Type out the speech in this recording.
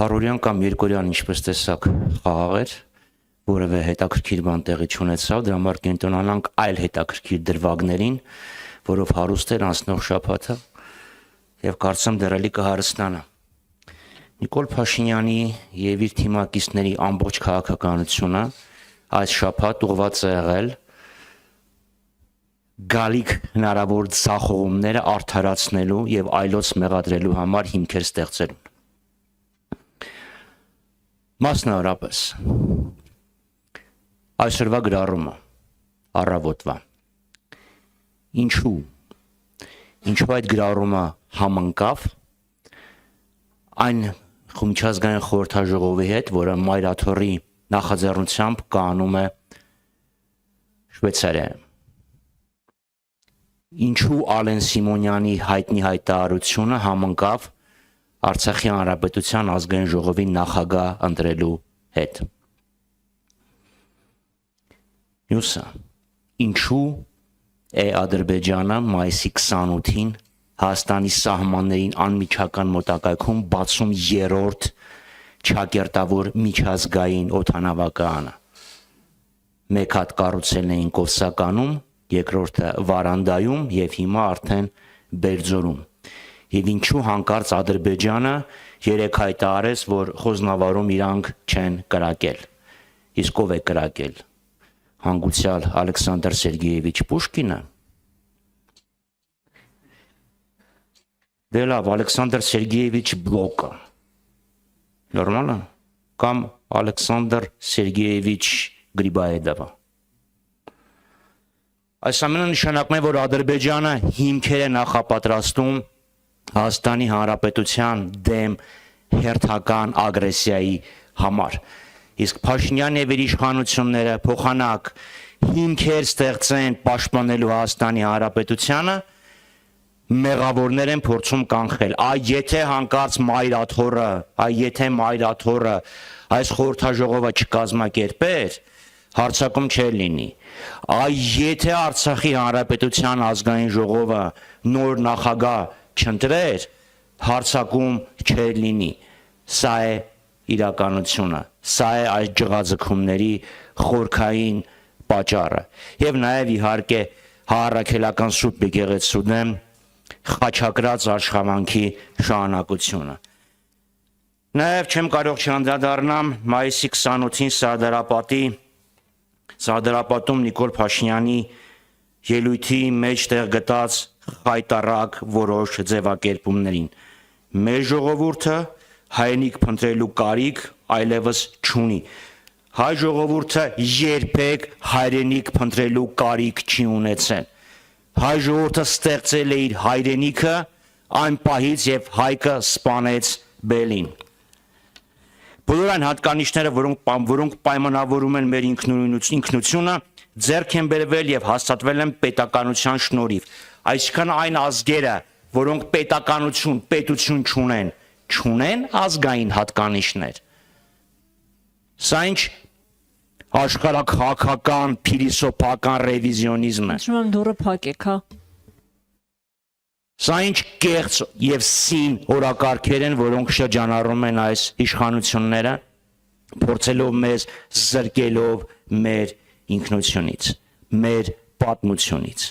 100-յան կամ 200-յան ինչպես տեսակ խաղաղ էր, որևէ հետաքրքիր բան տեղի չունեցավ, դրա համար կենտրոնանանք այլ հետաքրքիր դրվագներին, որով հարուստ էր անցնող շաբաթը եւ կարծեմ դեռ կհարստանա։ Նիկոլ Փաշինյանի եւ իր թիմակիցների ամբողջ քաղաքականությունը այս շաբաթ ուղղված է եղել գալիք հնարավոր ցախողումները արդարացնելու եւ այլոց մեղադրելու համար հիմքեր ստեղծելու։ Մասնավորապես այսօրվա գրառումը առավոտվա ինչու այդ գրառումը համընկավ այն միջազգային խորհրդաժողովի հետ, որը Մայրաթորի նախաձեռնությամբ կայանում է Շվեյցարիայում։ Ինչու Ալեն Սիմոնյանի հայտնի հայտարարությունը համընկավ Արցախի Հանրապետության ազգային ժողովի նախագահ ընտրելու հետ։ Մյուսը, ինչու է Ադրբեջանը մայիսի 28-ին Հայաստանի սահմաններին անմիջական մոտակայքում բացում երրորդ ճակերտավոր միջազգային օդանավակայանը։ Մեկ հատ կառուցել էին Կովսականում, երկրորդը Վարանդայում եւ հիմա արդեն Բերձորում։ Եվ ինչու հանկարծ Ադրբեջանը երեք հայտարարեց, որ խոզնավարում իրանք չեն կրակել։ Իսկ ով է կրակել։ Հանգուցյալ Ալեքսանդր Սերգեևիչ Պուշկինը։ Դե լավ, Ալեքսանդր Սերգեևիչ Բլոկը։ Նորմալ է։ Կամ Ալեքսանդր Սերգեևիչ Գրիբաեդովը։ Այս ամենը նշանակում է, որ Ադրբեջանը հիմքեր է նախապատրաստում Հայաստանի Հանրապետության դեմ հերթական ագրեսիայի համար։ Իսկ Փաշինյանն եւ իր իշխանությունները փոխանակ հիմքեր ստեղծեն պաշտպանելու Հայաստանի Հանրապետությանը, մեղավորներ են փորձում կանխել։ Եթե հանկարծ Մայրաթորը այս խորհրդաժողովը չկազմակերպեր, հարցակում չէր լինի։ Եթե Արցախի Հանրապետության ազգային ժողովը նոր նախագահ չընտրեր, հարցակում չէր լինի։ Սա է իրականությունը, սա է այս ջղաձգումների խորքային պատճառը։ Եվ նաև իհարկե Առաքելական Սուրբ Եկեղեցու դեմ խաչակրած աշխատանքի շարունակությունը։ Նաև չեմ կարող չանդրադառնամ մայիսի 28-ին Սարդարապատում Նիկոլ Փաշինյանի ելույթի մեջ տեղ գտած խայտառակ որոշ ձևակերպումներին։ Մեր ժողովուրդը հայրենիք փնտրելու կարիք այլևս չունի։ Հայ ժողովուրդը երբեք հայրենիք փնտրելու կարիք չի ունեցել։ Հայ ժողովուրդը ստեղծել է իր հայրենիքը այն պահից, եւ Հայկը սպանեց Բելին։ Բոլոր այն հատկանիշները, որոնք պայմանավորում են մեր ինքնությունը, ձեռք են բերվել եւ հաստատվել են պետականության շնորհիվ։ Այսինքն այն ազգերը, որոնք պետություն չունեն ազգային հատկանիշներ։ Սա ինչ աշխարհաքաղաքական փիլիսոփական ռևիզիոնիզմ է։ Ասում եմ դուրը փակեք, հա։ Սա ինչ կեղծ եւ սին օրակարգեր են, որոնք շրջանառում են այս իշխանությունները, փորձելով մեզ զրկելով մեր ինքնությունից, մեր պատմությունից։